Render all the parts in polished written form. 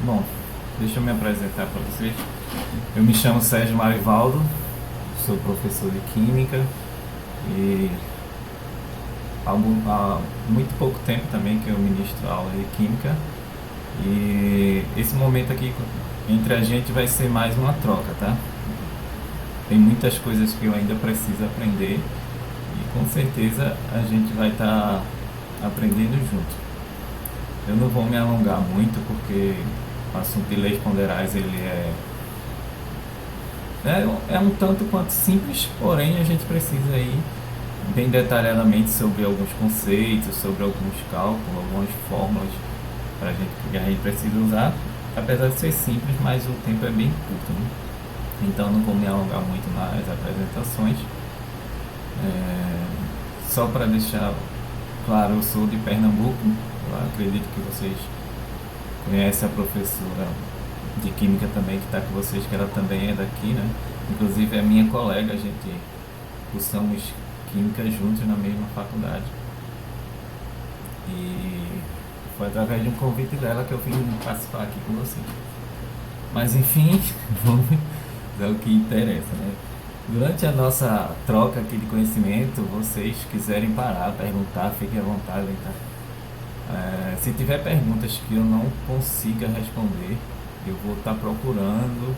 Bom, deixa eu me apresentar para vocês. Eu me chamo Sérgio Marivaldo, sou professor de Química e há muito pouco tempo também que eu ministro aula de Química. E esse momento aqui entre a gente vai ser mais uma troca, tá? Tem muitas coisas que eu ainda preciso aprender e com certeza a gente vai estar aprendendo junto. Eu não vou me alongar muito porque o assunto de leis ponderais ele é um tanto quanto simples, porém a gente precisa ir bem detalhadamente sobre alguns conceitos, sobre alguns cálculos, algumas fórmulas que a gente precisa usar, apesar de ser simples, mas o tempo é bem curto, né? Então não vou me alongar muito nas apresentações. Só para deixar claro, eu sou de Pernambuco. Eu acredito que vocês conhecem a professora de Química também que está com vocês, que ela também é daqui, né? Inclusive é minha colega, a gente cursamos Química juntos na mesma faculdade. E foi através de um convite dela que eu vim participar aqui com vocês. Mas enfim, vamos ao que interessa, né? Durante a nossa troca aqui de conhecimento, vocês quiserem parar, perguntar, fiquem à vontade, tá? Se tiver perguntas que eu não consiga responder, eu vou estar procurando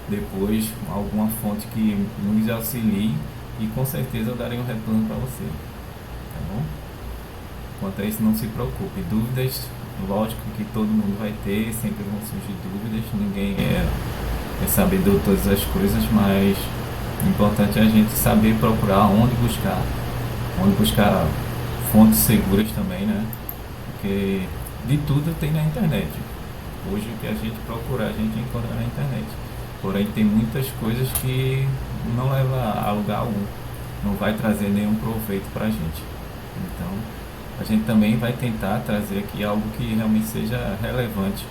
depois alguma fonte que nos auxilie e com certeza eu darei um retorno para você, tá bom? Quanto a isso, não se preocupe. Dúvidas, lógico que todo mundo vai ter, sempre vão surgir dúvidas, ninguém é sabedor de todas as coisas, mas o importante é a gente saber procurar onde buscar fontes seguras também, né? Porque de tudo tem na internet. Hoje o que a gente procura, a gente encontra na internet. Porém tem muitas coisas que não leva a lugar algum, não vai trazer nenhum proveito para a gente. Então a gente também vai tentar trazer aqui algo que realmente seja relevante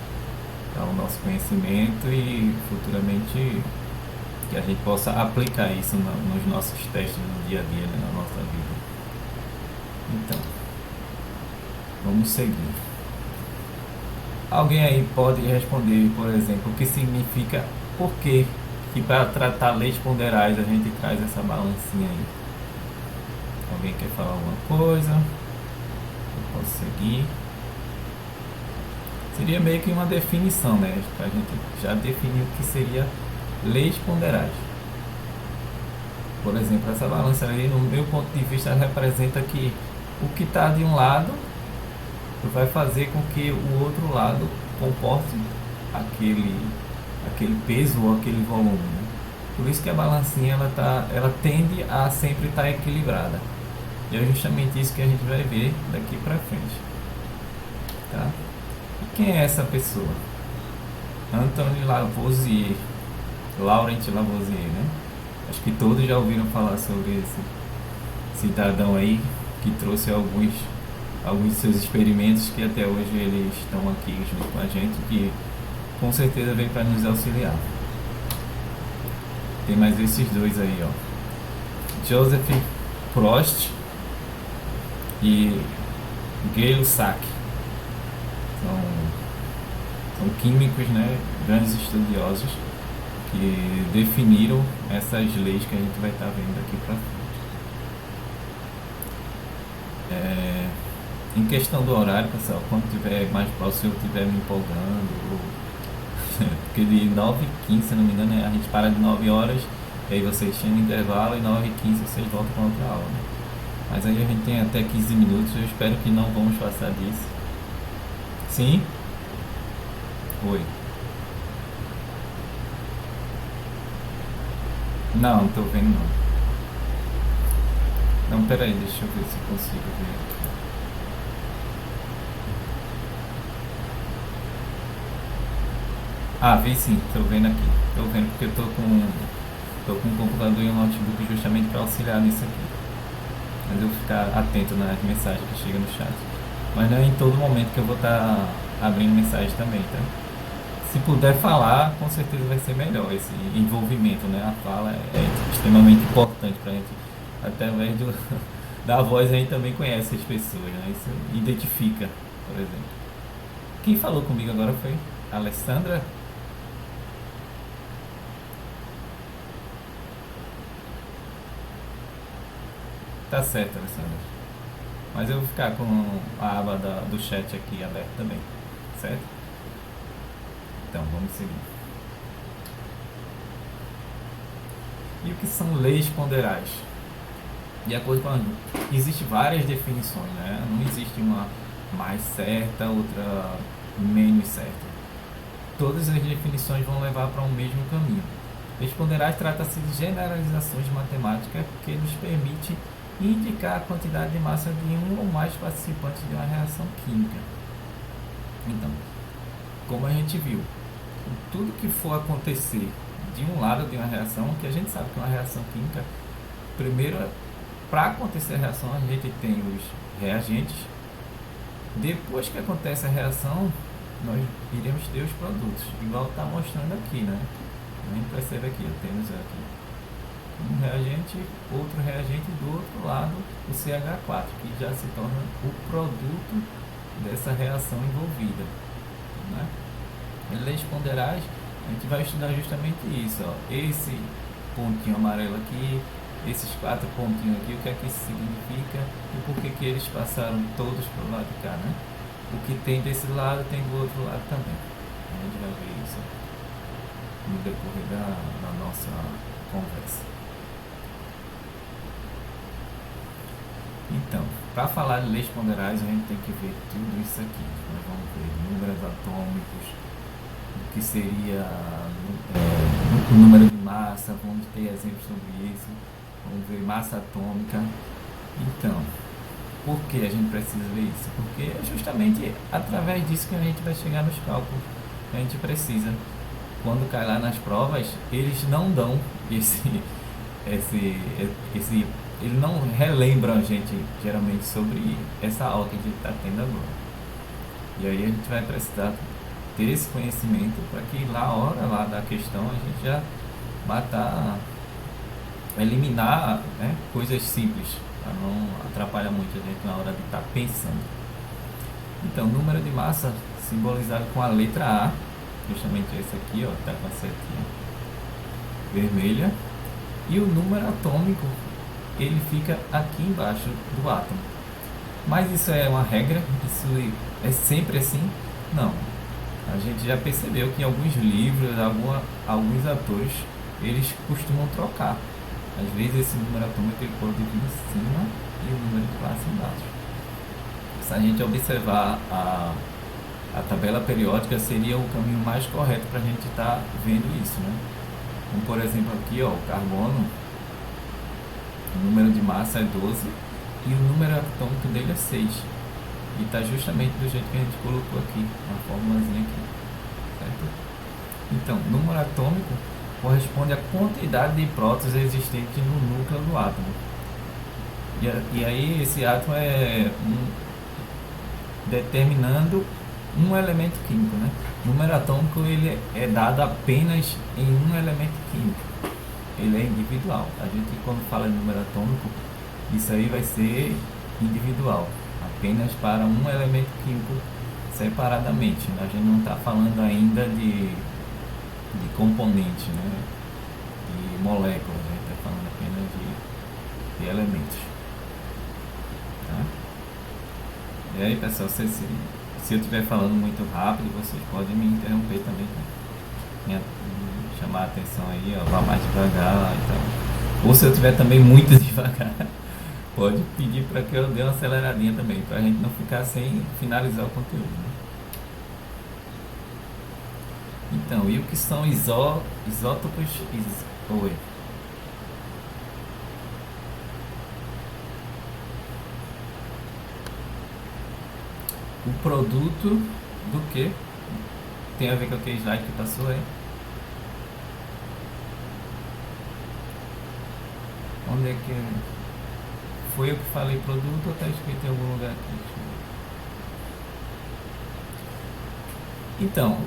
ao nosso conhecimento e futuramente que a gente possa aplicar isso nos nossos testes no dia a dia, né, na nossa vida. Então, vamos seguir. Alguém aí pode responder, por exemplo, o que significa, por que para tratar leis ponderais a gente traz essa balancinha aí? Alguém quer falar alguma coisa? Eu posso seguir. Seria meio que uma definição, né? Para a gente já definir o que seria leis ponderais. Por exemplo, essa balança aí, no meu ponto de vista, representa que o que está de um lado vai fazer com que o outro lado comporte aquele peso ou aquele volume, né? Por isso que a balancinha ela tende a sempre estar equilibrada. E é justamente isso que a gente vai ver daqui para frente, tá? E quem é essa pessoa? Antoine Lavoisier, Laurent Lavoisier, né? Acho que todos já ouviram falar sobre esse cidadão aí que trouxe alguns de seus experimentos que até hoje eles estão aqui junto com a gente, que com certeza vem para nos auxiliar. Tem mais esses dois aí, ó. Joseph Prost e Gay-Lussac. São químicos, né, grandes estudiosos que definiram essas leis que a gente vai estar vendo daqui para frente. Em questão do horário, pessoal, quando tiver mais próximo, se eu estiver me empolgando, porque de 9h15, se não me engano, a gente para de 9 horas, e aí vocês tinham um intervalo e 9h15 vocês voltam para outra aula, né? Mas aí a gente tem até 15 minutos, eu espero que não vamos passar disso. Sim? Oi. Não, não tô vendo não. Não, peraí, deixa eu ver se eu consigo ver aqui. Ah, vi sim, tô vendo aqui. Tô vendo porque eu tô com um computador e um notebook justamente para auxiliar nisso aqui. Mas eu vou ficar atento nas mensagens que chegam no chat. Mas não é em todo momento que eu vou estar abrindo mensagem também, tá? Se puder falar, com certeza vai ser melhor esse envolvimento, né? A fala é extremamente importante pra gente. Através da voz a gente também conhece as pessoas, né? Isso identifica, por exemplo. Quem falou comigo agora foi? Alessandra? Tá certo, Alessandra. Mas eu vou ficar com a aba do chat aqui aberta também, certo? Então, vamos seguir. E o que são leis ponderais? De acordo com existem várias definições, né? Não existe uma mais certa, outra menos certa. Todas as definições vão levar para um mesmo caminho. Leis ponderais trata-se de generalizações matemáticas que nos permite indicar a quantidade de massa de um ou mais participantes de uma reação química. Então, como a gente viu, tudo que for acontecer de um lado de uma reação, que a gente sabe que uma reação química, primeiro, para acontecer a reação, a gente tem os reagentes. Depois que acontece a reação, nós iremos ter os produtos, igual está mostrando aqui, né? A gente percebe aqui, temos aqui um reagente, outro reagente, e do outro lado o CH4, que já se torna o produto dessa reação envolvida, né? Em leis ponderais, a gente vai estudar justamente isso, ó. Esse pontinho amarelo aqui, esses 4 pontinhos aqui, o que é que isso significa e por que eles passaram todos para o lado de cá, né? O que tem desse lado tem do outro lado também. A gente vai ver isso no decorrer da nossa conversa. Então, para falar de leis ponderais, a gente tem que ver tudo isso aqui. Nós vamos ver números atômicos, o que seria o número de massa, vamos ter exemplos sobre isso, vamos ver massa atômica. Então, por que a gente precisa ver isso? Porque é justamente através disso que a gente vai chegar nos cálculos que a gente precisa. Quando cai lá nas provas, eles não dão eles não relembram a gente geralmente sobre essa aula que a gente está tendo agora. E aí a gente vai precisar ter esse conhecimento para que lá a hora lá da questão a gente já eliminar, né, coisas simples, para não atrapalhar muito a gente na hora de estar pensando. Então, número de massa simbolizado com a letra A, justamente esse aqui, ó, está com a setinha vermelha, e o número atômico ele fica aqui embaixo do átomo. Mas isso é uma regra? Isso é sempre assim? Não. A gente já percebeu que em alguns livros, alguns autores, eles costumam trocar. Às vezes esse número atômico ele pode vir em cima e o número de classe embaixo. Se a gente observar a tabela periódica, seria o caminho mais correto para a gente estar vendo isso, né? Como por exemplo aqui, ó, o carbono, o número de massa é 12 e o número atômico dele é 6. E está justamente do jeito que a gente colocou aqui, uma formulazinha aqui, certo? Então, número atômico corresponde à quantidade de prótons existentes no núcleo do átomo. E aí esse átomo é determinando um elemento químico, né? O número atômico ele é dado apenas em um elemento químico. Ele é individual. A gente, quando fala de número atômico, isso aí vai ser individual, apenas para um elemento químico separadamente. A gente não está falando ainda de componente, né? De moléculas, a gente está falando apenas de elementos. Tá? E aí, pessoal, se eu estiver falando muito rápido, vocês podem me interromper também, tá? Chamar a atenção aí, ó, vá mais devagar e tal. Ou se eu estiver também muito devagar, pode pedir para que eu dê uma aceleradinha também, para a gente não ficar sem finalizar o conteúdo, né? Então, e o que são isótopos? Oi. O produto do que? Tem a ver com aquele slide que passou aí? Onde é que foi eu que falei produto ou está escrito em algum lugar aqui? Então,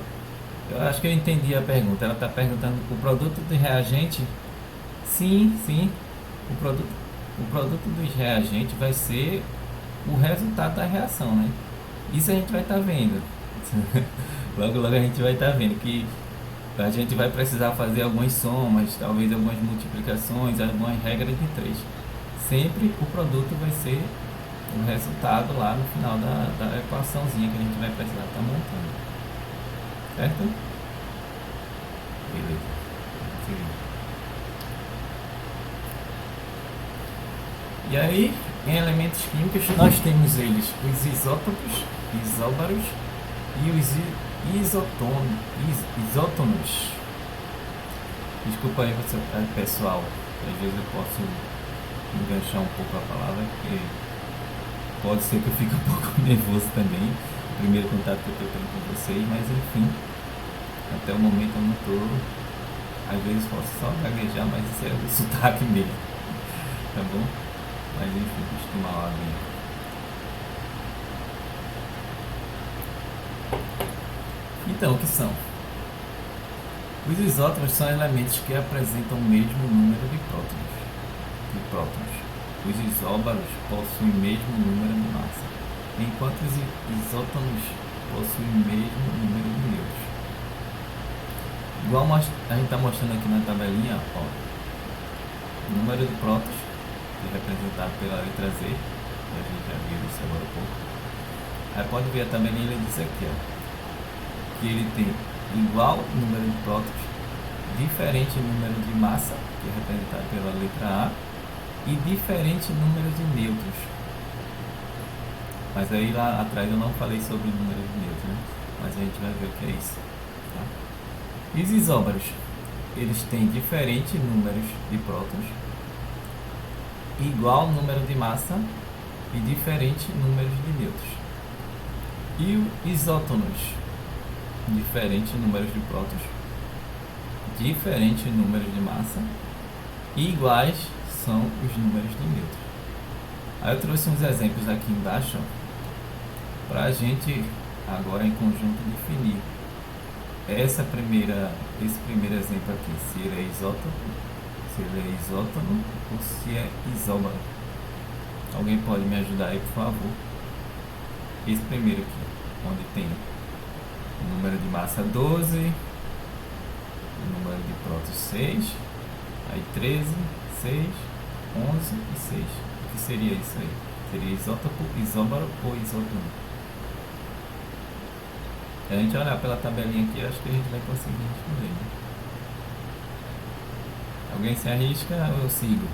eu acho que eu entendi a pergunta. Ela está perguntando o produto de reagente. Sim, sim. O produto dos reagentes vai ser o resultado da reação, né? Isso a gente vai estar vendo. Logo, logo a gente vai estar vendo que a gente vai precisar fazer algumas somas, talvez algumas multiplicações, algumas regras de três. Sempre o produto vai ser o resultado lá no final da equaçãozinha que a gente vai precisar estar montando. Certo? Beleza. Seguinte. E aí, em elementos químicos, nós temos eles, os isótopos, isóbaros e os isótonos. Desculpa aí, pessoal, às vezes eu posso enganchar um pouco a palavra, porque pode ser que eu fique um pouco nervoso também, o primeiro contato que eu estou tendo com vocês, mas enfim, até o momento eu não estou, às vezes posso só gaguejar, mas isso é o sotaque mesmo, tá bom? Mas enfim, costuma lá bem. Então, o que são? Os isótopos são elementos que apresentam o mesmo número de prótons. Os isóbaros possuem o mesmo número de massa, enquanto os isótonos possuem o mesmo número de nêutrons. Igual a gente está mostrando aqui na tabelinha, ó, o número de prótons, que é representado pela letra Z, que a gente já viu isso agora há pouco. Aí pode ver a tabelinha, ele diz aqui, ó, que ele tem igual número de prótons, diferente número de massa, que é representado pela letra A, e diferente número de nêutrons. Mas aí lá atrás eu não falei sobre o número de nêutrons, né? Mas a gente vai ver o que é isso. Tá? E os isóbaros, eles têm diferentes números de prótons, igual número de massa e diferentes números de nêutrons. E os isótonos, diferentes números de prótons, diferentes números de massa e iguais são os números de nêutrons. Aí eu trouxe uns exemplos aqui embaixo para a gente agora em conjunto definir esse primeiro exemplo aqui, se ele é isótopo, se ele é isótono ou se é isóbaro. Alguém pode me ajudar aí, por favor? Esse primeiro aqui, onde tem o número de massa 12, o número de prótons 6, aí 13, 6, 11 e 6. O que seria isso aí? Seria isótopo, isóbaro ou isótono? Se a gente olhar pela tabelinha aqui, acho que a gente vai conseguir responder, né? Alguém se arrisca ou eu sigo?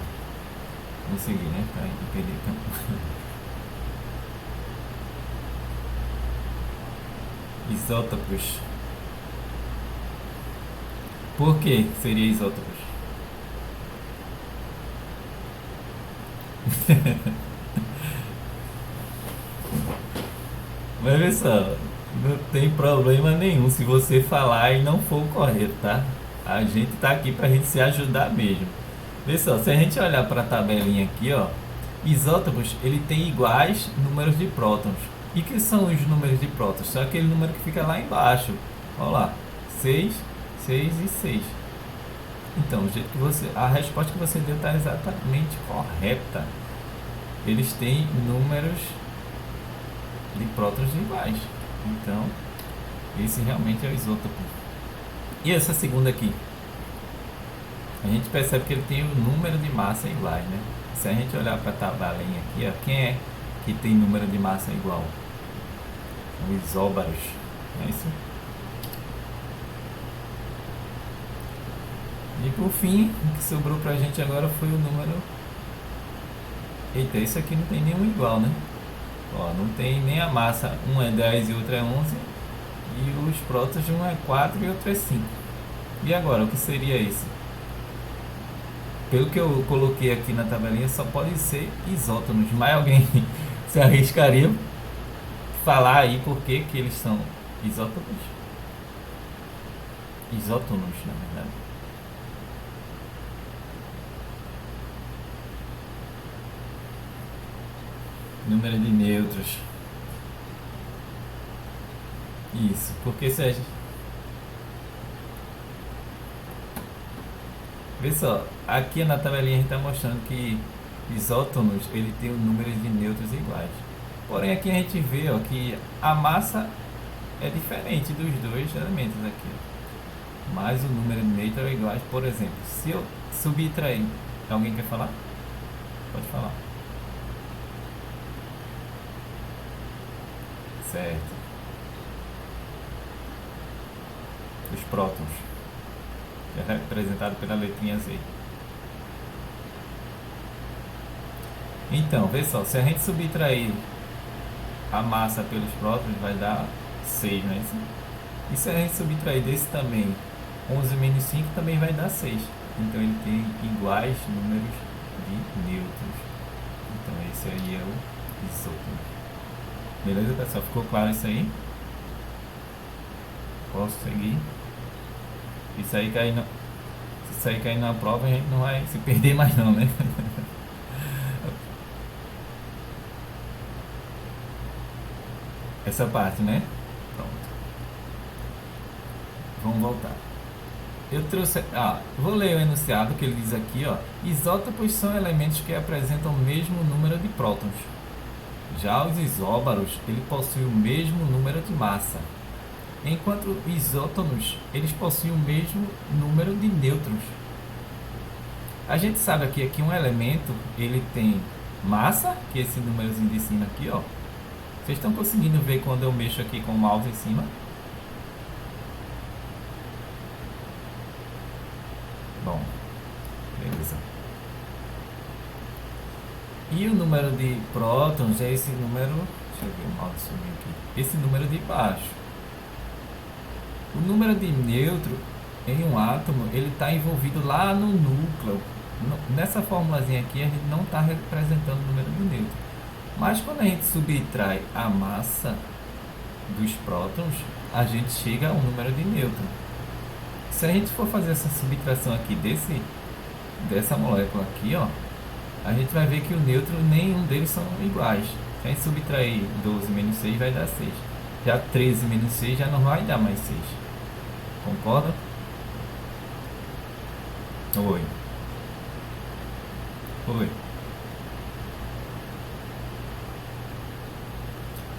Vou seguir, né? Para não perder tempo. Isótopos. Por que seria isótopos? Mas pessoal, não tem problema nenhum se você falar e não for o correto, tá? A gente tá aqui pra gente se ajudar mesmo. Pessoal, se a gente olhar para a tabelinha aqui, ó, isótopos, ele tem iguais números de prótons. E que são os números de prótons? Só aquele número que fica lá embaixo. Olha lá, 6, 6 e 6. Então, o jeito que a resposta que você deu está exatamente correta. Eles têm números de prótons iguais. Então, esse realmente é o isótopo. E essa segunda aqui? A gente percebe que ele tem o número de massa iguais, né? Se a gente olhar para a tabelinha aqui, ó, quem é que tem número de massa igual? Os isóbaros, não é isso? E por fim, o que sobrou pra gente agora foi o número... Eita, isso aqui não tem nenhum igual, né? Ó, não tem nem a massa, um é 10 e outro é 11. E os prótons, um é 4 e outro é 5. E agora, o que seria esse? Pelo que eu coloquei aqui na tabelinha, só pode ser isótonos. Mas alguém se arriscaria falar aí por que eles são isótopos? Isótonos, na verdade. Número de nêutrons. Isso, porque se a gente... Vê só, aqui na tabelinha a gente está mostrando que isótonos ele tem o número de nêutrons iguais. Porém aqui a gente vê ó, que a massa é diferente dos dois elementos aqui, ó. Mas o número de neutro é igual. Por exemplo, se eu subtrair, alguém quer falar? Pode falar. Certo. Os prótons, que é representado pela letrinha Z. Então, vê só, se a gente subtrair a massa pelos prótons, vai dar 6, não é isso? E se a gente subtrair desse também 11 menos 5, também vai dar 6. Então ele tem iguais números de nêutrons. Então esse aí é o isótono. Beleza, pessoal? Ficou claro isso aí? Posso seguir? Isso aí cair na, se isso aí cair na prova, a gente não vai se perder mais não, né? Essa parte, né? Pronto. Vamos voltar. Eu trouxe. Vou ler o enunciado que ele diz aqui, ó. Isótopos são elementos que apresentam o mesmo número de prótons. Já os isóbaros, ele possui o mesmo número de massa. Enquanto isótonos, eles possuem o mesmo número de nêutrons. A gente sabe aqui um elemento, ele tem massa, que é esse númerozinho de cima aqui, ó. Vocês estão conseguindo ver quando eu mexo aqui com o mouse em cima? Bom, beleza. E o número de prótons é esse número, deixa eu ver o mouse subir aqui, esse número de baixo. O número de nêutron em um átomo, ele está envolvido lá no núcleo. Nessa formulazinha aqui, a gente não está representando o número de nêutron. Mas quando a gente subtrai a massa dos prótons, a gente chega ao número de nêutron. Se a gente for fazer essa subtração aqui dessa molécula aqui, ó, a gente vai ver que o nêutron, nenhum deles são iguais. Se a gente subtrair 12 menos 6, vai dar 6. Já 13 menos 6 já não vai dar mais 6. Concorda? Oi. Oi.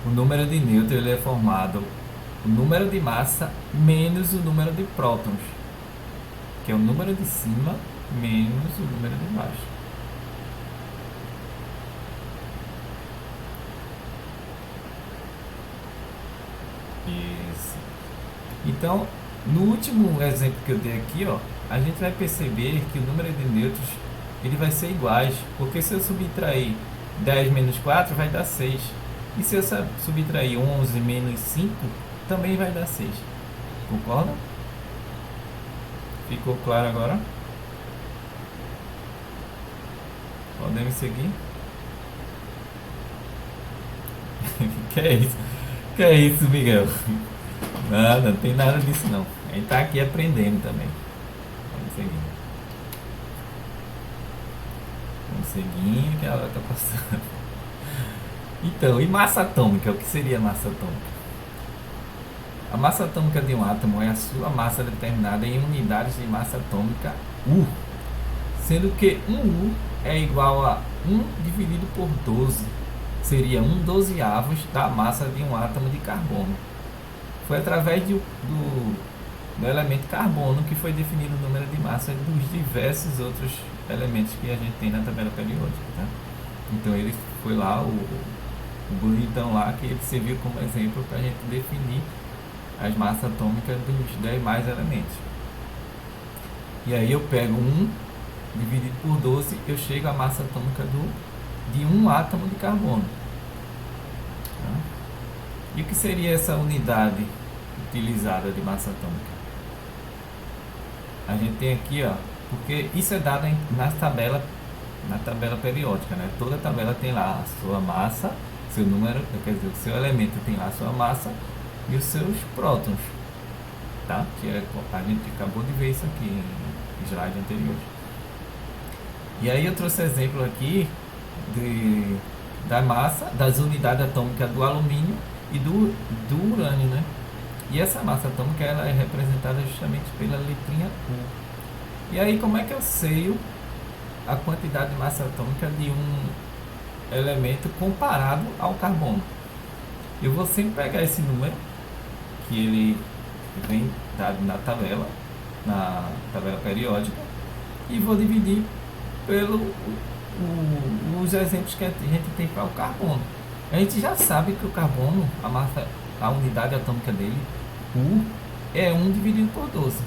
O número de nêutron ele é formado o número de massa menos o número de prótons, que é o número de cima menos o número de baixo. Isso. Então, no último exemplo que eu dei aqui, ó, a gente vai perceber que o número de nêutrons ele vai ser iguais, porque se eu subtrair 10 menos 4 vai dar 6. E se eu subtrair 11 menos 5, também vai dar 6. Concorda? Ficou claro agora? Podemos seguir? Que é isso? Que é isso, Miguel? Nada, não tem nada disso não. A gente tá aqui aprendendo também. Vamos seguindo. Vamos seguindo que a hora tá passando. Então, e massa atômica? O que seria massa atômica? A massa atômica de um átomo é a sua massa determinada em unidades de massa atômica U, sendo que um U é igual a 1 dividido por 12, seria 1/12 da massa de um átomo de carbono. Foi através do elemento carbono que foi definido o número de massa dos diversos outros elementos que a gente tem na tabela periódica, tá? Então ele foi lá, o bonitão lá, que ele serviu como exemplo para a gente definir as massas atômicas dos demais elementos. E aí eu pego 1 dividido por 12, eu chego à massa atômica de um átomo de carbono. Tá? E o que seria essa unidade utilizada de massa atômica? A gente tem aqui, ó, porque isso é dado na tabela periódica, né? Toda tabela tem lá a sua massa, seu número, quer dizer, o seu elemento tem lá a sua massa e os seus prótons, tá? A gente acabou de ver isso aqui em slide anterior. E aí eu trouxe exemplo aqui da massa, das unidades atômicas do alumínio e do urânio, né? E essa massa atômica ela é representada justamente pela letrinha U. E aí como é que eu sei a quantidade de massa atômica de um elemento comparado ao carbono? Eu vou sempre pegar esse número que ele vem dado na tabela periódica, e vou dividir os exemplos que a gente tem para o carbono. A gente já sabe que o carbono, a unidade atômica dele, U, é 1 dividido por 12.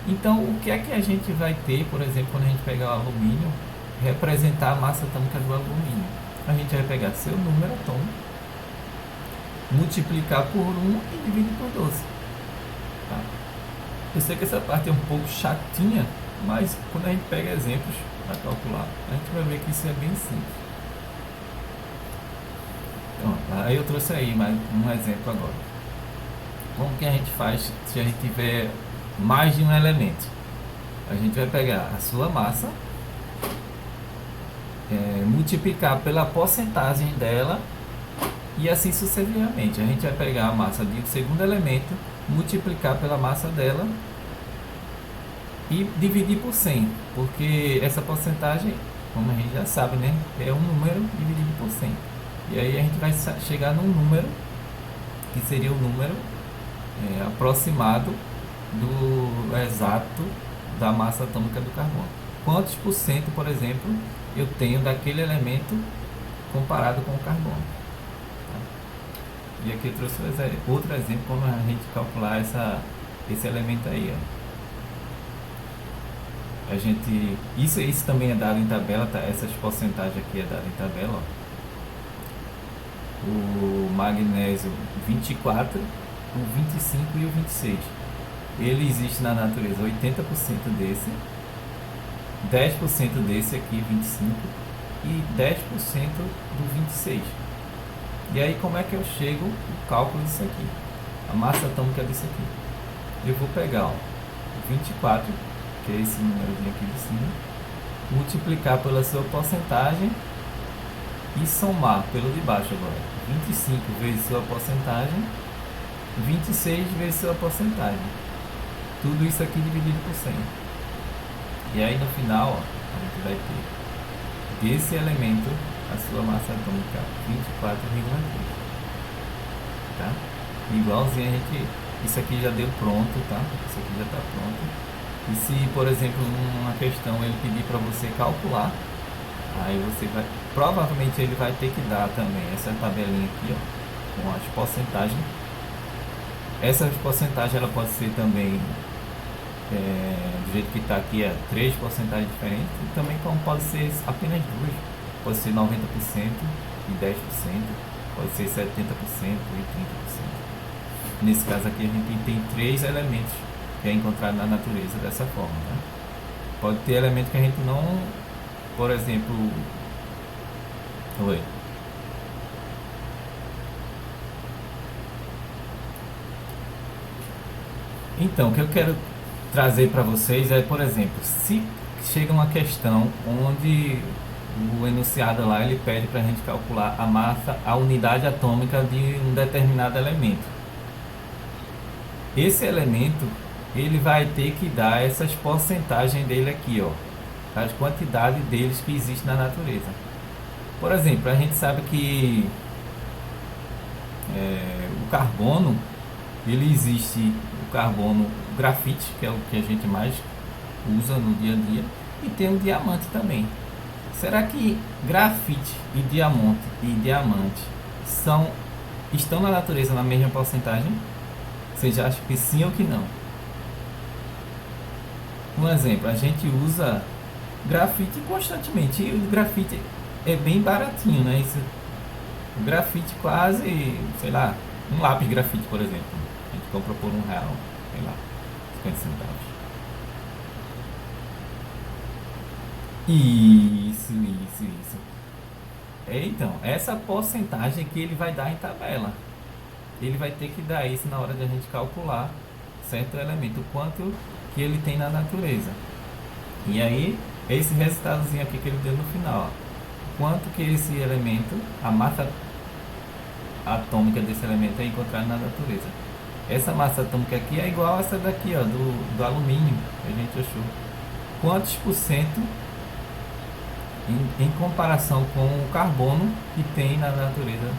Então, o que é que a gente vai ter, por exemplo, quando a gente pegar o alumínio, representar a massa atômica do alumínio? A gente vai pegar seu número atômico, multiplicar por 1 e dividir por 12. Tá? Eu sei que essa parte é um pouco chatinha, mas quando a gente pega exemplos para calcular, a gente vai ver que isso é bem simples. Então, aí eu trouxe aí mais um exemplo agora. Como que a gente faz se a gente tiver mais de um elemento? A gente vai pegar a sua massa, multiplicar pela porcentagem dela e assim sucessivamente. A gente vai pegar a massa do segundo elemento, multiplicar pela massa dela e dividir por 100, porque essa porcentagem, como a gente já sabe, né, é um número dividido por 100. E aí a gente vai chegar num número que seria o número aproximado do exato da massa atômica do carbono. Quantos por cento, por exemplo, eu tenho daquele elemento comparado com o carbono? Tá? E aqui eu trouxe outro exemplo como a gente calcular esse elemento aí. Ó. Isso também é dado em tabela, tá? Essas porcentagens aqui é dado em tabela. Ó. O magnésio 24, o 25 e o 26. Ele existe na natureza 80% desse, 10% desse aqui, 25, e 10% do 26. E aí como é que eu chego o cálculo disso aqui? A massa atômica disso aqui. Eu vou pegar o 24, que é esse númerozinho aqui de cima, multiplicar pela sua porcentagem e somar pelo de baixo agora. 25 vezes sua porcentagem, 26 vezes sua porcentagem. Tudo isso aqui dividido por 100. E aí no final, ó, a gente vai ter desse elemento a sua massa atômica 24,3. Tá? Igualzinho a gente... Isso aqui já deu pronto, tá? Isso aqui já está pronto. E se, por exemplo, numa questão ele pedir para você calcular, aí você vai... Provavelmente ele vai ter que dar também essa tabelinha aqui, ó, com as porcentagens. Essa porcentagem ela pode ser também, do jeito que está aqui, 3 porcentagens diferentes. E também como pode ser apenas 2. Pode ser 90% e 10%. Pode ser 70% e 30%. Nesse caso aqui a gente tem 3 elementos que é encontrado na natureza dessa forma. Né? Pode ter elemento que a gente não... Por exemplo... Oi. Então, o que eu quero trazer para vocês é, por exemplo, se chega uma questão onde o enunciado lá ele pede para a gente calcular a massa, a unidade atômica de um determinado elemento. Esse elemento ele vai ter que dar essas porcentagens dele aqui, ó, as quantidades deles que existem na natureza. Por exemplo, a gente sabe que o carbono, ele existe o carbono, o grafite, que é o que a gente mais usa no dia a dia, e tem o diamante também. Será que grafite e diamante estão na natureza na mesma porcentagem? Vocês acham que sim ou que não? Um exemplo, a gente usa grafite constantemente, e o grafite é bem baratinho, né? O grafite quase, sei lá, um lápis grafite, por exemplo, a gente compra por R$1, sei lá, 50 centavos. Isso. Então, essa porcentagem que ele vai dar em tabela. Ele vai ter que dar isso na hora de a gente calcular certo elemento, o quanto que ele tem na natureza. E aí, esse resultadozinho aqui que ele deu no final, ó. Quanto que esse elemento, a massa atômica desse elemento é encontrada na natureza. Essa massa atômica aqui é igual a essa daqui, ó, do alumínio que a gente achou. Quantos por cento em comparação com o carbono que tem na natureza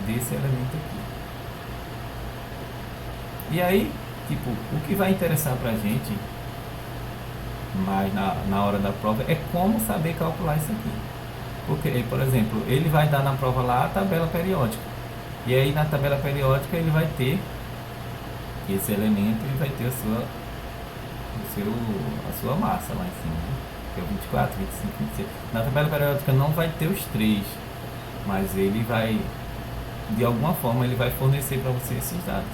desse elemento aqui. E aí, tipo, o que vai interessar pra gente mais na hora da prova é como saber calcular isso aqui. Porque, por exemplo, ele vai dar na prova lá a tabela periódica. E aí na tabela periódica ele vai ter esse elemento e vai ter a sua massa lá em cima, né? Que é o 24, 25, 26. Na tabela periódica não vai ter os três, mas ele vai, de alguma forma, ele vai fornecer para você esses dados.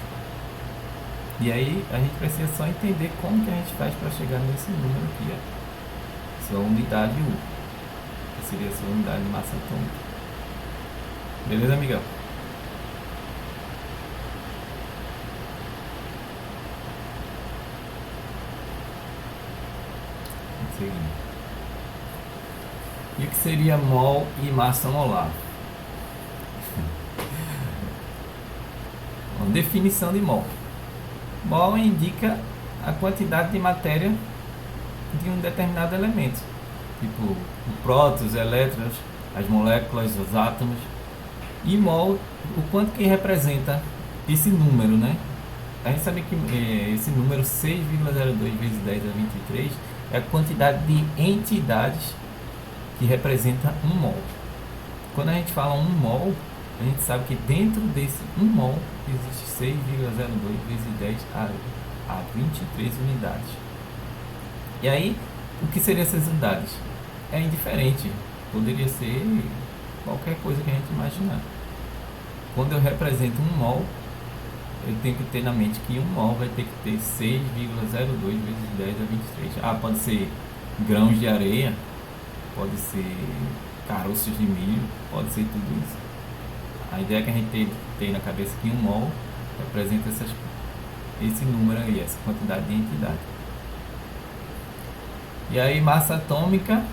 E aí a gente precisa só entender como que a gente faz para chegar nesse número aqui, ó. Sua unidade U, que seria a sua unidade de massa atômica. Beleza, Miguel? Seguindo. E o que seria mol e massa molar? Uma definição de mol. Mol indica a quantidade de matéria de um determinado elemento, tipo o próton, os elétrons, as moléculas, os átomos. E mol, o quanto que representa esse número, né? A gente sabe que esse número 6,02 vezes 10 a 23 é a quantidade de entidades que representa um mol. Quando a gente fala um mol, a gente sabe que dentro desse 1 mol existe 6,02 vezes 10 a 23 unidades. E aí, o que seriam essas unidades? É indiferente, poderia ser qualquer coisa que a gente imaginar. Quando eu represento 1 mol, eu tenho que ter na mente que 1 mol vai ter que ter 6,02 vezes 10 a 23. Ah, pode ser grãos de areia, pode ser caroços de milho, pode ser tudo isso. A ideia que a gente tem na cabeça é que 1 mol representa esse número aí, essa quantidade de entidade. E aí massa atômica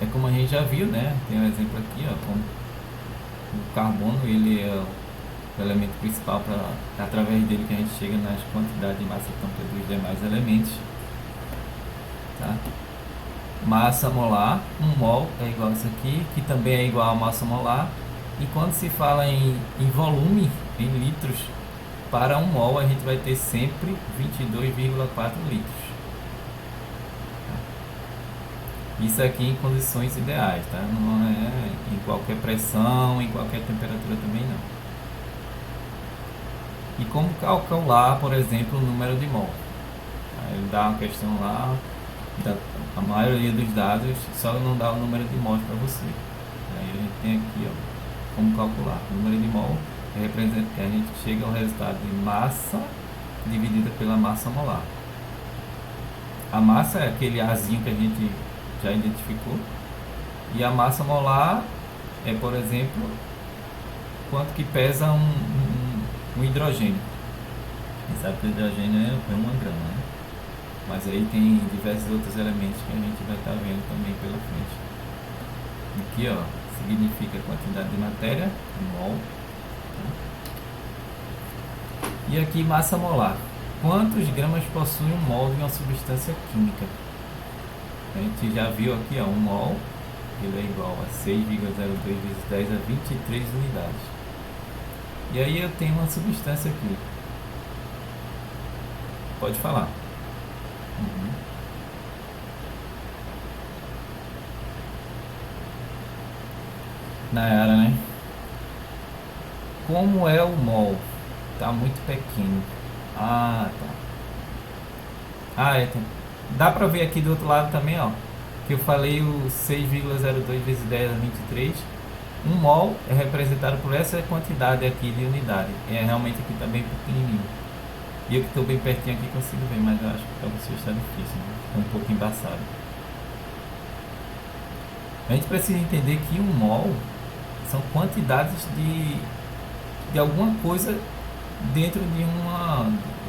é como a gente já viu, né? Tem um exemplo aqui, ó, como o carbono, ele é o elemento principal, através dele que a gente chega nas quantidades de massa atômica dos demais elementos. Tá? Massa molar, 1 mol é igual a isso aqui, que também é igual a massa molar. E quando se fala em volume, em litros, para 1 mol a gente vai ter sempre 22,4 litros. Isso aqui em condições ideais, tá? Não é em qualquer pressão, em qualquer temperatura também não. E como calcular, por exemplo, o número de mol? Aí ele dá uma questão lá, a maioria dos dados só não dá o número de mols para você. Aí a gente tem aqui, ó, como calcular. O número de mol representa que a gente chega ao resultado de massa dividida pela massa molar. A massa é aquele Azinho que a gente já identificou. E a massa molar é, por exemplo, quanto que pesa um hidrogênio. Você sabe que o hidrogênio é 1 grama, né? Mas aí tem diversos outros elementos que a gente vai estar vendo também pela frente. Aqui, ó, significa a quantidade de matéria, mol. E aqui massa molar. Quantos gramas possui um mol de uma substância química? A gente já viu aqui, ó, 1 mol, ele é igual a 6,02 vezes 10 a 23 unidades. E aí eu tenho uma substância aqui. Pode falar. Nayara, né? Como é o mol? Tá muito pequeno. Ah, tá. Ah, dá pra ver aqui do outro lado também, ó. Que eu falei o 6,02 vezes 10 a 23. 1 mol é representado por essa quantidade aqui de unidade. É realmente aqui tá bem pequenininho. E eu que estou bem pertinho aqui consigo ver, mas eu acho que para você está difícil, né? Está um pouco embaçado. A gente precisa entender que 1 mol são quantidades de alguma coisa dentro de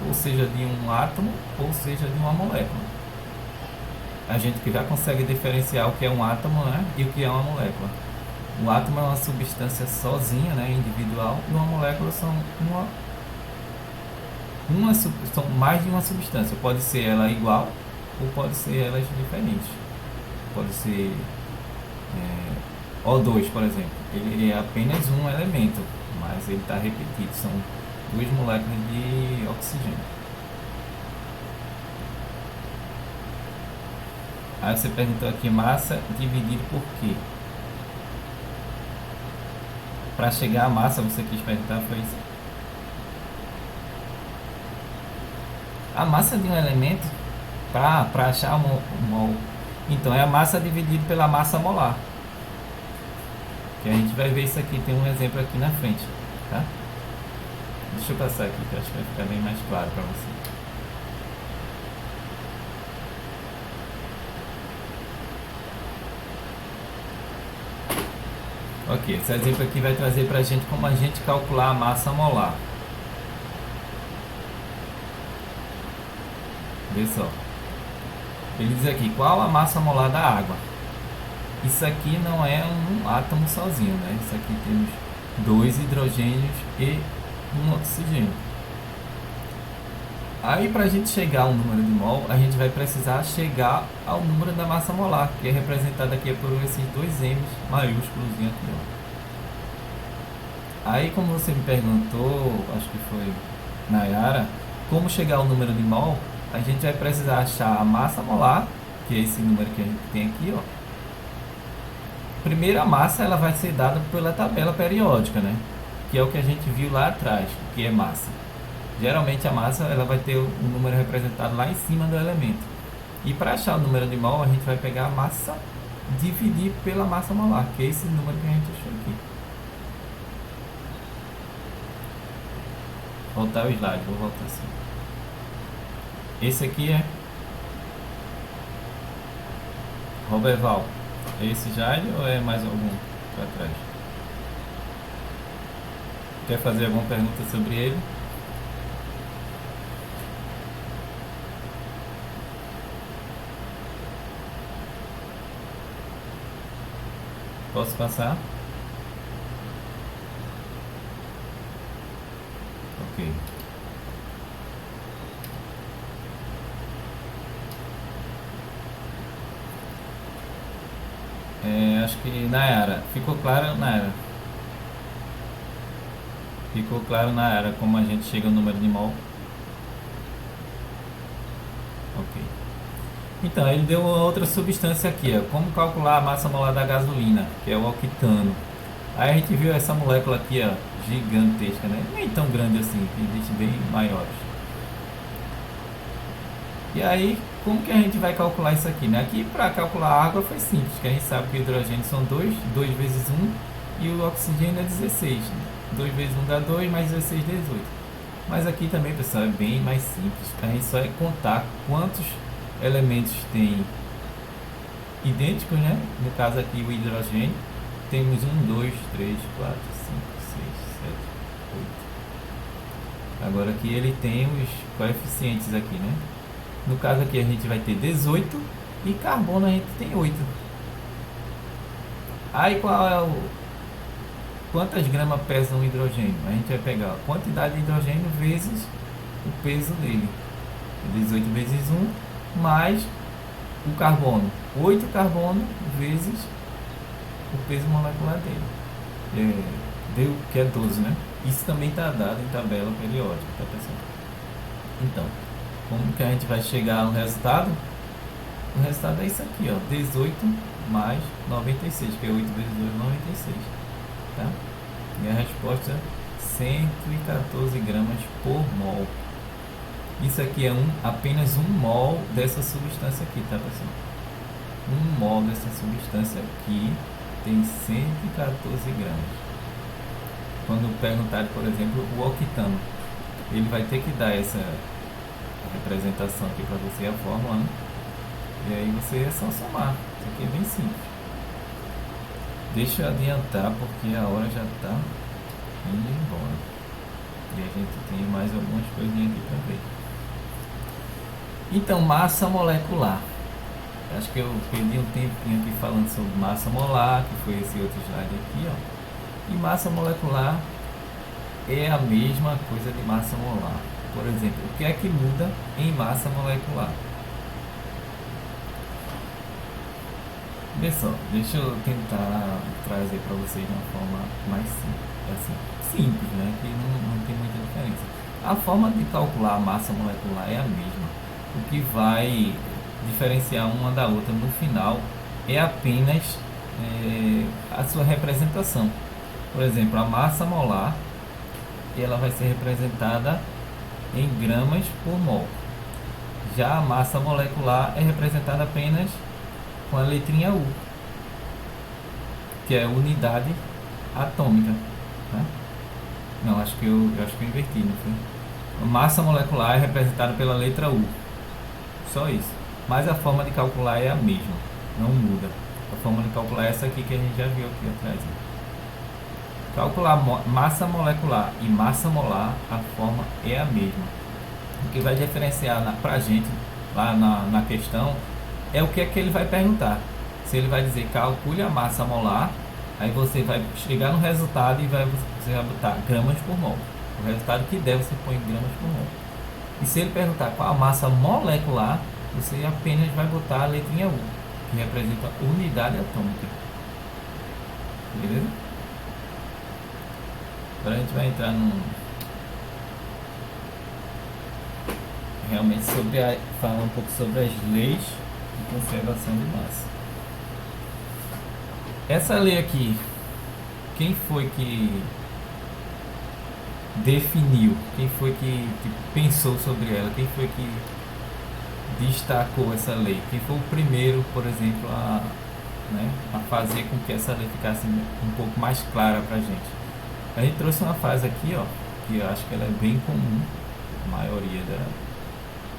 ou seja, de um átomo, ou seja, de uma molécula. A gente que já consegue diferenciar o que é um átomo, né, e o que é uma molécula. O átomo é uma substância sozinha, né, individual, e uma molécula são são mais de uma substância. Pode ser ela igual ou pode ser elas diferentes. Pode ser O2, por exemplo. Ele é apenas um elemento, mas ele está repetido. São 2 moléculas de oxigênio. Aí você perguntou aqui, massa dividido por quê? Para chegar à massa, você quis perguntar, foi isso? A massa de um elemento, para achar um mol, então é a massa dividido pela massa molar. Que a gente vai ver isso aqui, tem um exemplo aqui na frente, tá? Deixa eu passar aqui, que eu acho que vai ficar bem mais claro para você. Ok, esse exemplo aqui vai trazer para a gente como a gente calcular a massa molar. Vê só. Ele diz aqui, qual a massa molar da água? Isso aqui não é um átomo sozinho, né? Isso aqui temos 2 hidrogênios e 1 oxigênio. Aí, para a gente chegar ao número de mol, a gente vai precisar chegar ao número da massa molar, que é representado aqui por esses 2 M's maiúsculos aqui, ó. Aí, como você me perguntou, acho que foi Nayara, como chegar ao número de mol, a gente vai precisar achar a massa molar, que é esse número que a gente tem aqui, ó. Primeiro, a massa ela vai ser dada pela tabela periódica, né? Que é o que a gente viu lá atrás, que é massa. Geralmente a massa ela vai ter o número representado lá em cima do elemento. E para achar o número de mol, a gente vai pegar a massa dividir pela massa molar, que é esse número que a gente achou aqui. Voltar o slide, vou voltar assim. Esse aqui é Roberval. É esse slide ou é mais algum para trás? Quer fazer alguma pergunta sobre ele? Posso passar? Ok. Acho que Nayara, ficou claro, Nayara? Ficou claro, Nayara, como a gente chega ao número de mol? Ok. Então, ele deu outra substância aqui, ó, como calcular a massa molar da gasolina, que é o octano. Aí a gente viu essa molécula aqui, ó, gigantesca, né? Nem tão grande assim, existem bem maiores. E aí, como que a gente vai calcular isso aqui, né? Aqui, para calcular a água foi simples, que a gente sabe que o hidrogênio são 2, 2 vezes 1, e o oxigênio é 16. 2 vezes 1 dá 2, mais 16, 18. Mas aqui também, pessoal, é bem mais simples. A gente só é contar quantos elementos tem idênticos, né? No caso aqui, o hidrogênio. Temos 1, 2, 3, 4, 5, 6, 7, 8. Agora aqui ele tem os coeficientes aqui, né? No caso aqui a gente vai ter 18 e carbono a gente tem 8. Aí qual é quantas gramas pesa um hidrogênio? A gente vai pegar a quantidade de hidrogênio vezes o peso dele. 18 vezes 1 mais o carbono. 8 carbono vezes o peso molecular dele. Deu que é 12, né? Isso também está dado em tabela periódica, tá pessoal? Então, como que a gente vai chegar no resultado? O resultado é isso aqui, ó, 18 mais 96, que é 8 vezes 2, 96, tá? E a resposta é 114 gramas por mol. Isso aqui é apenas 1 mol dessa substância aqui, tá, pessoal? 1 mol dessa substância aqui tem 114 gramas. Quando perguntar, por exemplo, o octano, ele vai ter que dar essa representação aqui para você, a fórmula, né? E aí você é só somar. Isso aqui é bem simples. Deixa eu adiantar porque a hora já está indo embora. E a gente tem mais algumas coisinhas aqui para ver. Então, massa molecular. Acho que eu perdi um tempinho aqui falando sobre massa molar, que foi esse outro slide aqui, ó. E massa molecular é a mesma coisa de massa molar. Por exemplo, o que é que muda em massa molecular? Pessoal, deixa eu tentar trazer para vocês de uma forma mais simples. assim, simples, né? Que não tem muita diferença. A forma de calcular a massa molecular é a mesma. O que vai diferenciar uma da outra no final é apenas a sua representação. Por exemplo, a massa molar ela vai ser representada em gramas por mol. Já a massa molecular é representada apenas com a letrinha U, que é unidade atômica. Tá? Não, acho que eu inverti, não foi? A massa molecular é representada pela letra U. Só isso. Mas a forma de calcular é a mesma. Não muda. A forma de calcular é essa aqui que a gente já viu aqui atrás. Né? Calcular massa molecular e massa molar, a forma é a mesma. O que vai diferenciar para a gente lá na questão é o que é que ele vai perguntar. Se ele vai dizer calcule a massa molar, aí você vai chegar no resultado e você vai botar gramas por mol. O resultado que der você põe gramas por mol. E se ele perguntar qual a massa molecular, você apenas vai botar a letrinha U, que representa unidade atômica. Beleza? Agora a gente vai entrar realmente falar um pouco sobre as leis de conservação de massa. Essa lei aqui, quem foi que definiu? Quem foi que pensou sobre ela? Quem foi que destacou essa lei? Quem foi o primeiro, por exemplo, a fazer com que essa lei ficasse um pouco mais clara para a gente? A gente trouxe uma frase aqui, ó, que eu acho que ela é bem comum, a maioria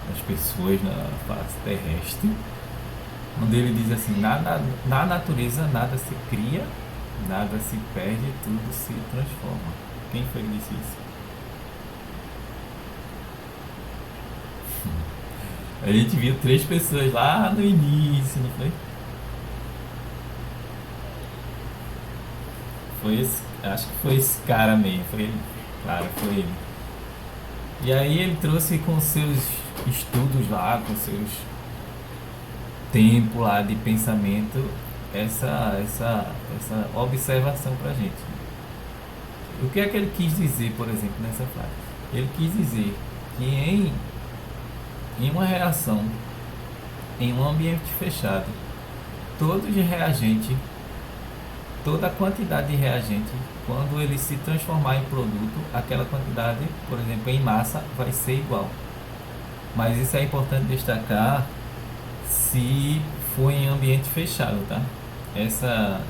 das pessoas na face terrestre, onde ele diz assim: na natureza nada se cria, nada se perde, tudo se transforma. Quem foi que disse isso? A gente viu 3 pessoas lá no início, não foi? Acho que foi esse cara mesmo, foi ele. Claro, foi ele. E aí ele trouxe com seus estudos lá, com seus tempo lá de pensamento, essa observação pra gente. O que é que ele quis dizer, por exemplo, nessa frase? Ele quis dizer que em uma reação, em um ambiente fechado, todo de reagente, toda a quantidade de reagente, quando ele se transformar em produto, aquela quantidade, por exemplo, em massa, vai ser igual. Mas isso é importante destacar se for em ambiente fechado, tá? Essa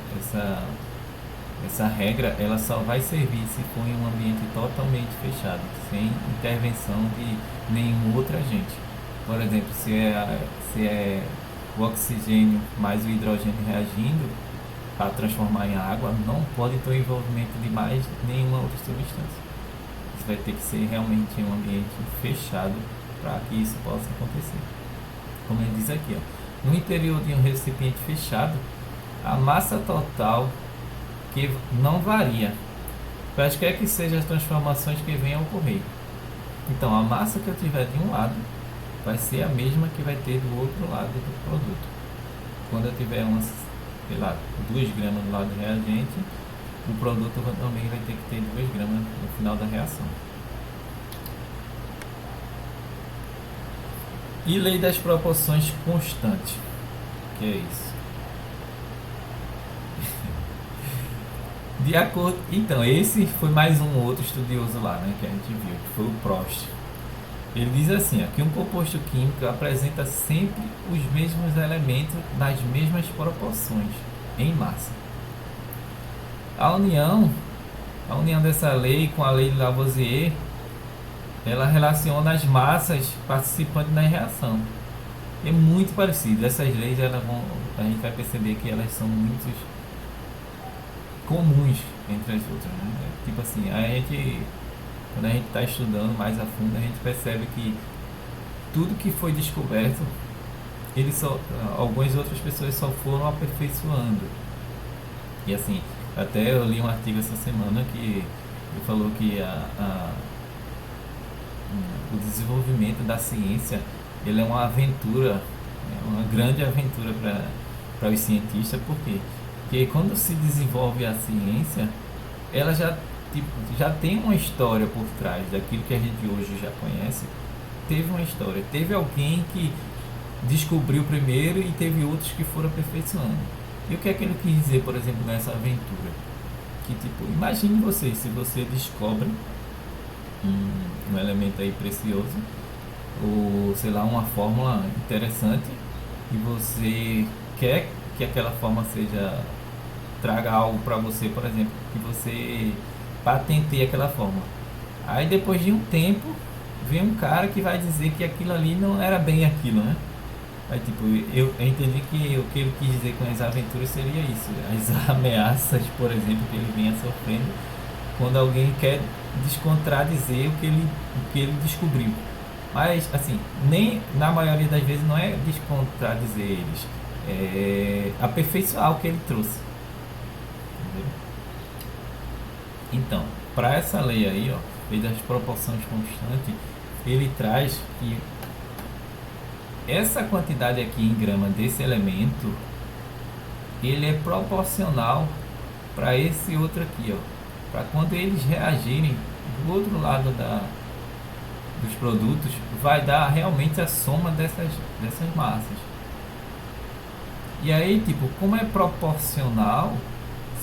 regra, ela só vai servir se for em um ambiente totalmente fechado, sem intervenção de nenhum outro agente. Por exemplo, se é o oxigênio mais o hidrogênio reagindo para transformar em água, não pode ter o envolvimento de mais nenhuma outra substância. Isso vai ter que ser realmente em um ambiente fechado para que isso possa acontecer. Como ele diz aqui, ó, no interior de um recipiente fechado, a massa total que não varia, quaisquer que sejam as transformações que venham a ocorrer. Então, a massa que eu tiver de um lado vai ser a mesma que vai ter do outro lado do produto. Quando eu tiver umas, sei lá, 2 gramas do lado do reagente, o produto também vai ter que ter 2 gramas no final da reação. E lei das proporções constante. Que é isso? De acordo. Então, esse foi mais um outro estudioso lá, né, que a gente viu, que foi o Prost. Ele diz assim, ó, que um composto químico apresenta sempre os mesmos elementos nas mesmas proporções em massa. A união dessa lei com a lei de Lavoisier, ela relaciona as massas participantes na reação. É muito parecido. Essas leis, a gente vai perceber que elas são muito comuns entre as outras, né? Tipo assim, quando a gente está estudando mais a fundo, a gente percebe que tudo que foi descoberto, algumas outras pessoas só foram aperfeiçoando. E assim, até eu li um artigo essa semana que ele falou que o desenvolvimento da ciência, ele é uma aventura, uma grande aventura para os cientistas. Por quê? Porque quando se desenvolve a ciência, ela já tipo, já tem uma história por trás daquilo que a gente hoje já conhece. Teve uma história, teve alguém que descobriu primeiro e teve outros que foram aperfeiçoando. E o que é que ele quis dizer, por exemplo, nessa aventura? Que tipo, imagine você, se você descobre um elemento aí precioso, ou sei lá, uma fórmula interessante, e você quer que aquela fórmula seja, traga algo para você, por exemplo, que você patenteie aquela fórmula. Aí depois de um tempo, vem um cara que vai dizer que aquilo ali não era bem aquilo, né? Aí, tipo, eu entendi que o que ele quis dizer com as aventuras seria isso, as ameaças, por exemplo, que ele vinha sofrendo quando alguém quer descontradizer o que ele descobriu. Mas, assim, nem na maioria das vezes não é descontradizer eles, é aperfeiçoar o que ele trouxe. Entendeu? Então, para essa lei aí, ó, lei das proporções constantes, ele traz que essa quantidade aqui em grama desse elemento, ele é proporcional para esse outro aqui, ó, para quando eles reagirem do outro lado dos produtos, vai dar realmente a soma dessas massas. E aí, tipo, como é proporcional,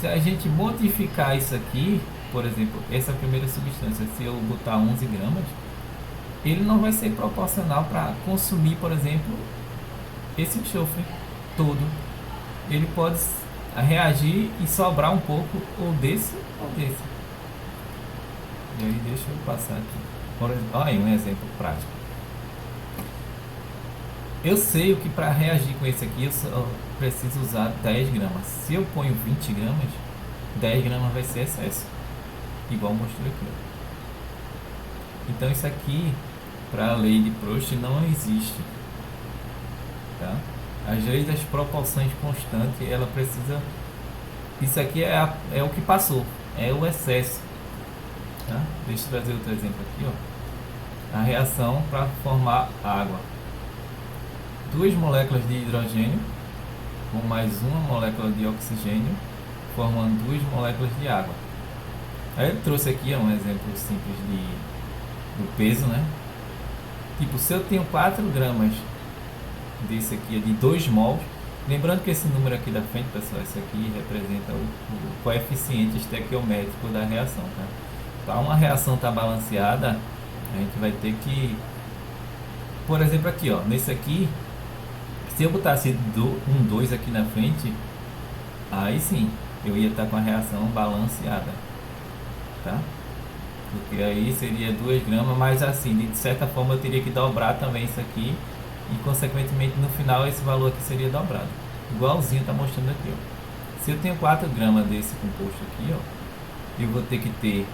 se a gente modificar isso aqui, por exemplo, essa primeira substância, se eu botar 11 gramas, ele não vai ser proporcional para consumir, por exemplo, esse enxofre todo. Ele pode reagir e sobrar um pouco ou desse ou desse. E aí deixa eu passar aqui. Olha aí um exemplo prático. Eu sei que para reagir com esse aqui eu só preciso usar 10 gramas. Se eu ponho 20 gramas, 10 gramas vai ser excesso. Igual mostrei aqui. Então isso aqui, para a lei de Proust, não existe. Tá? As leis das proporções constantes, ela precisa... Isso aqui é o que passou, é o excesso. Tá? Deixa eu trazer outro exemplo aqui. Ó. A reação para formar água. Duas moléculas de hidrogênio com mais uma molécula de oxigênio formando duas moléculas de água. Aí eu trouxe aqui um exemplo simples do peso, né? Tipo, se eu tenho 4 gramas desse aqui de 2 mols, lembrando que esse número aqui da frente, pessoal, esse aqui representa o coeficiente estequiométrico da reação, tá? Para uma reação estar balanceada, a gente vai ter que, por exemplo, aqui, ó, nesse aqui, se eu botasse um 2 aqui na frente, aí sim, eu ia estar com a reação balanceada, tá? Porque aí seria 2 gramas, mas assim, de certa forma eu teria que dobrar também isso aqui e consequentemente no final esse valor aqui seria dobrado. Igualzinho está mostrando aqui, ó. Se eu tenho 4 gramas desse composto aqui, ó, eu vou ter que ter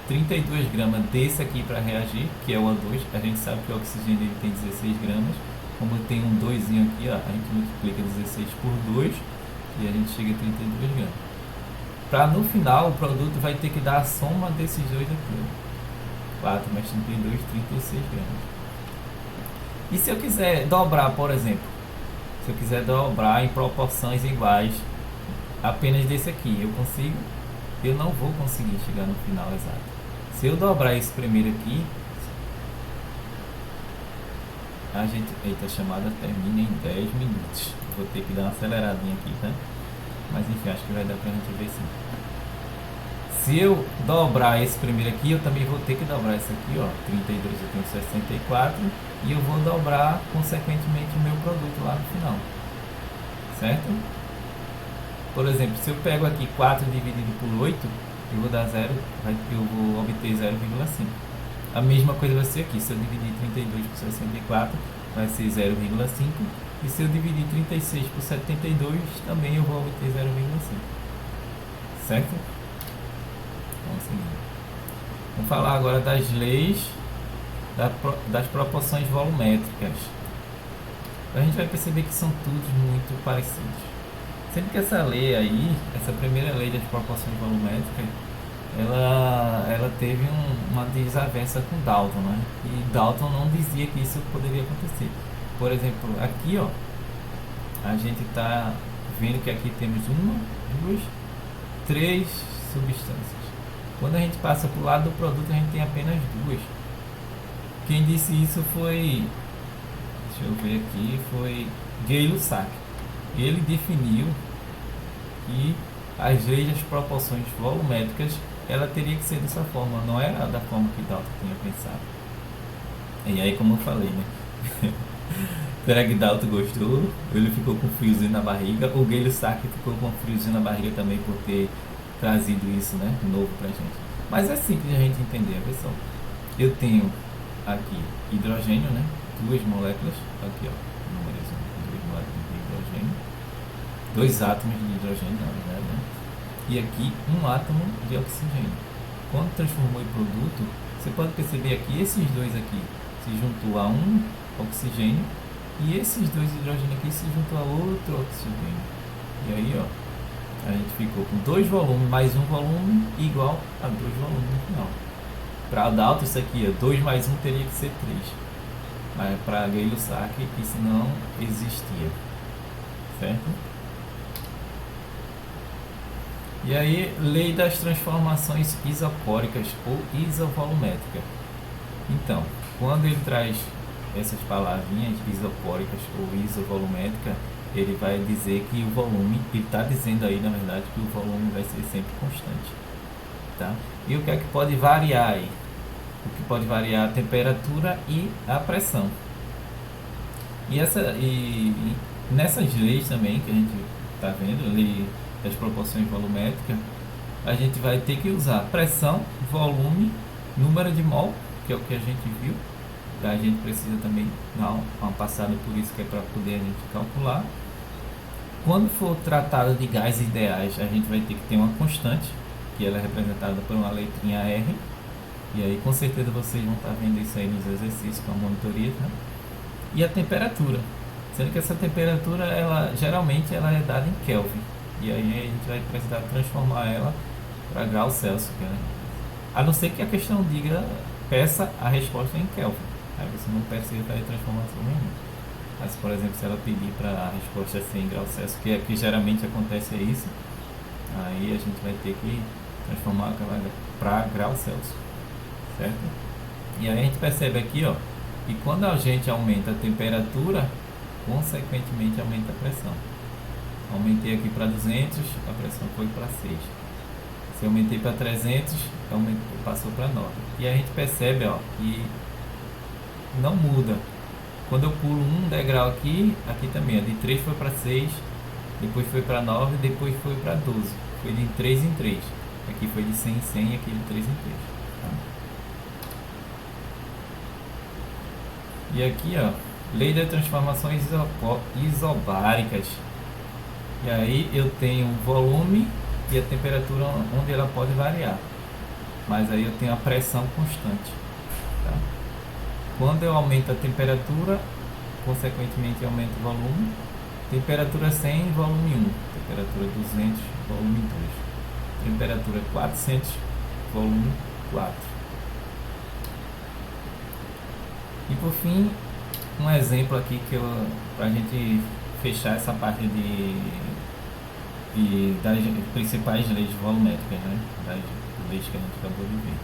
32 gramas desse aqui para reagir, que é o O2. A gente sabe que o oxigênio ele tem 16 gramas. Como tem um 2 aqui, ó, a gente multiplica 16 por 2 e a gente chega a 32 gramas. Para no final o produto vai ter que dar a soma desses dois aqui, ó. 4 mais 32, 36 gramas. E se eu quiser dobrar, por exemplo, se eu quiser dobrar em proporções iguais apenas desse aqui, eu consigo? Eu não vou conseguir chegar no final exato. Se eu dobrar esse primeiro aqui, eita, a chamada termina em 10 minutos. Vou ter que dar uma aceleradinha aqui, tá? Mas enfim, acho que vai dar pra gente ver sim. Se eu dobrar esse primeiro aqui, eu também vou ter que dobrar esse aqui, ó. 32 eu tenho 64 e eu vou dobrar consequentemente o meu produto lá no final. Certo? Por exemplo, se eu pego aqui 4 dividido por 8, eu vou dar 0, eu vou obter 0,5. A mesma coisa vai ser aqui, se eu dividir 32 por 64, vai ser 0,5. E se eu dividir 36 por 72, também eu vou obter 0,5. Certo? Vamos seguir. Vamos falar agora das leis das proporções volumétricas. A gente vai perceber que são todos muito parecidos. Sempre que essa lei aí, essa primeira lei das proporções volumétricas, ela teve uma desavença com Dalton, né? E Dalton não dizia que isso poderia acontecer. Por exemplo, aqui, ó, a gente está vendo que aqui temos 1, 2, 3 substâncias. Quando a gente passa para o lado do produto, a gente tem apenas duas. Quem disse isso foi, deixa eu ver aqui, foi Gay-Lussac. Ele definiu que as leis das proporções volumétricas ela teria que ser dessa forma, não era da forma que Dalton tinha pensado. E aí, como eu falei, né? Será que Dalton gostou? Ele ficou com friozinho na barriga. O Gay-Lussac ficou com friozinho na barriga também por ter trazido isso, né? Novo pra gente. Mas é simples de a gente entender, pessoal. Eu tenho aqui hidrogênio, né? Duas moléculas. Aqui, ó. Números, duas moléculas de hidrogênio. Dois átomos de hidrogênio, na verdade, né? E aqui um átomo de oxigênio. Quando transformou em produto, você pode perceber aqui, esses dois aqui se juntou a um oxigênio e esses dois hidrogênios aqui se juntou a outro oxigênio. E aí, ó, a gente ficou com dois volumes mais um volume igual a dois volumes no final. Para Dalton, isso aqui, ó, 2 mais 1 teria que ser 3. Mas para Gay-Lussac, isso não existia. Certo? E aí, lei das transformações isocóricas ou isovolumétrica. Então, quando ele traz essas palavrinhas isocóricas ou isovolumétrica, ele vai dizer que o volume, ele está dizendo aí, na verdade, que o volume vai ser sempre constante. Tá? E o que é que pode variar aí? O que pode variar é a temperatura e a pressão. E nessas leis também que a gente está vendo, lei das proporções volumétricas, a gente vai ter que usar pressão, volume, número de mol, que é o que a gente viu. Tá? A gente precisa também dar uma passada por isso, que é para poder a gente calcular. Quando for tratado de gases ideais, a gente vai ter que ter uma constante, que ela é representada por uma letrinha R. E aí com certeza vocês vão estar vendo isso aí nos exercícios com a monitoria, tá? E a temperatura, sendo que essa temperatura, geralmente ela é dada em Kelvin. E aí a gente vai precisar transformar ela para graus Celsius, né? A não ser que a questão peça a resposta em Kelvin. Aí você não precisa fazer transformação nenhuma. Mas, por exemplo, se ela pedir para a resposta ser em graus Celsius, que geralmente acontece isso, aí a gente vai ter que transformar aquela para graus Celsius, certo? E aí a gente percebe aqui, ó, que quando a gente aumenta a temperatura, consequentemente aumenta a pressão. Aumentei aqui para 200, a pressão foi para 6. Se eu aumentei para 300, passou para 9. E a gente percebe, ó, que não muda. Quando eu pulo um degrau aqui, aqui também, ó, de 3 foi para 6, depois foi para 9, depois foi para 12. Foi de 3 em 3. Aqui foi de 100 em 100 e aqui de 3 em 3. Tá? E aqui, ó, lei das transformações isobáricas. E aí eu tenho o volume e a temperatura onde ela pode variar. Mas aí eu tenho a pressão constante. Tá? Quando eu aumento a temperatura, consequentemente eu aumento o volume. Temperatura 100, volume 1. Temperatura 200, volume 2. Temperatura 400, volume 4. E por fim, um exemplo aqui para a gente fechar essa parte das principais leis volumétricas, né? Das leis que a gente acabou de ver.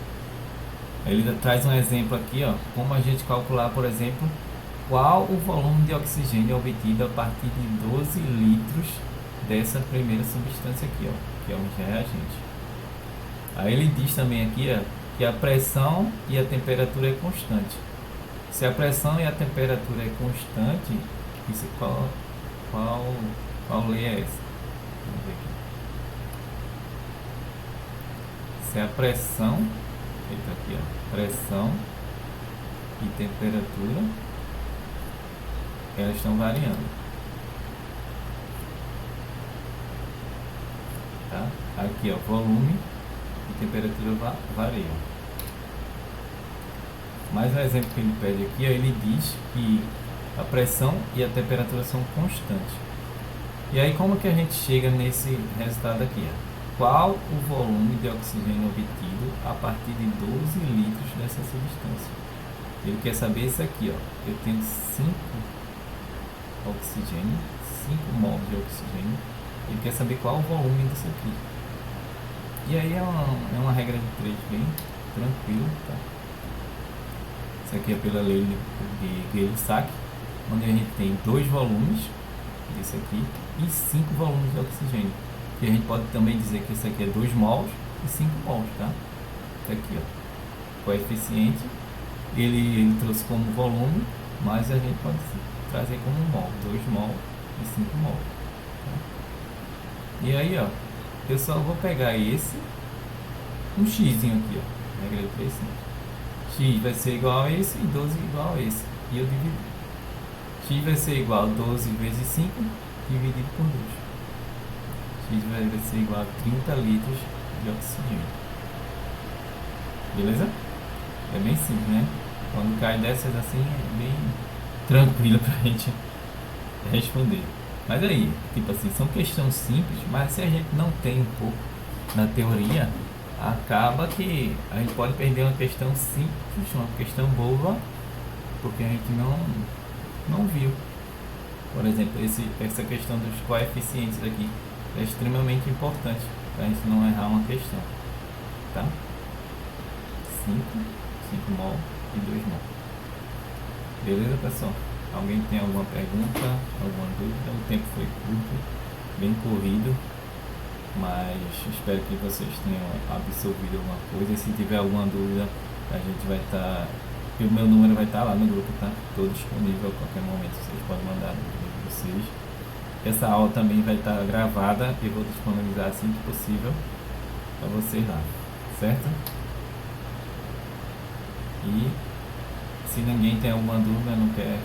Ele traz um exemplo aqui, ó, como a gente calcular, por exemplo, qual o volume de oxigênio obtido a partir de 12 litros dessa primeira substância aqui, ó, que é um reagente. Aí ele diz também aqui, ó, que a pressão e a temperatura é constante. Se a pressão e a temperatura é constante, isso qual lei é essa? Vamos ver aqui. Se a pressão, eita aqui, ó, pressão e temperatura, elas estão variando. Tá? Aqui, ó, volume e temperatura variam. Mais um exemplo que ele pede aqui, ó, ele diz que a pressão e a temperatura são constantes. E aí como que a gente chega nesse resultado aqui? Ó? Qual o volume de oxigênio obtido a partir de 12 litros dessa substância? Ele quer saber isso aqui, ó. Eu tenho 5 oxigênio, 5 mols de oxigênio. Ele quer saber qual o volume disso aqui. E aí é uma regra de 3 bem tranquilo, tá? Isso aqui é pela lei de Gay-Lussac, onde a gente tem 2 volumes desse aqui e 5 volumes de oxigênio. E a gente pode também dizer que esse aqui é 2 mols e 5 mols, tá? Isso aqui, ó, coeficiente, ele trouxe como volume, mas a gente pode trazer como mol, 2 mol e 5 mol. Tá? E aí, ó, eu só vou pegar um xzinho aqui, ó, regra de 3 simples. X vai ser igual a esse e 12 igual a esse. E eu divido. X vai ser igual a 12 vezes 5 dividido por 2. X vai ser igual a 30 litros de oxigênio. Beleza? É bem simples, né? Quando cai dessas assim, é bem tranquilo pra gente responder. Mas aí, tipo assim, são questões simples, mas se a gente não tem um pouco na teoria, acaba que a gente pode perder uma questão simples, uma questão boa, porque a gente não viu. Por exemplo, essa questão dos coeficientes aqui é extremamente importante para a gente não errar uma questão, tá? 5 mol e 2 mol. Beleza, pessoal? Alguém tem alguma pergunta, alguma dúvida? O tempo foi curto, bem corrido, mas espero que vocês tenham absorvido alguma coisa. E se tiver alguma dúvida, a gente vai estar... o meu número vai estar lá no grupo, tá? Estou disponível a qualquer momento, vocês podem mandar dúvida de vocês. Essa aula também vai estar gravada e vou disponibilizar assim que possível para vocês lá, certo? E se ninguém tem alguma dúvida, não quer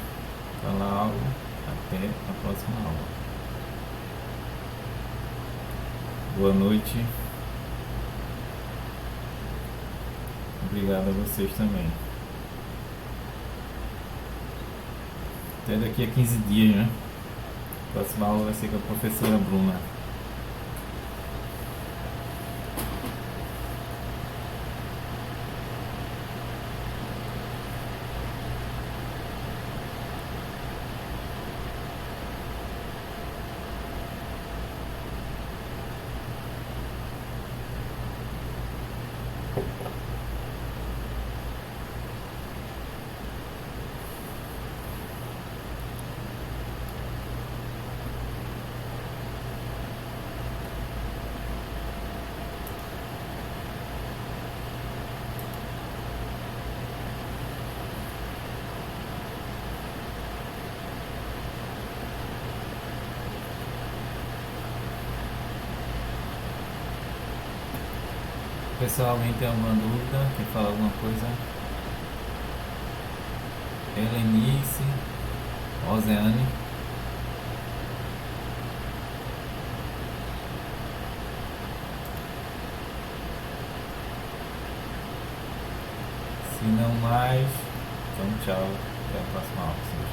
falar algo, até a próxima aula. Boa noite. Obrigado a vocês também. Até daqui a 15 dias, né? A próxima aula vai ser com a professora Bruna. Pessoal, alguém tem alguma dúvida? Quer falar alguma coisa? Helenice, Oceane. Se não mais, então tchau. Até a próxima aula.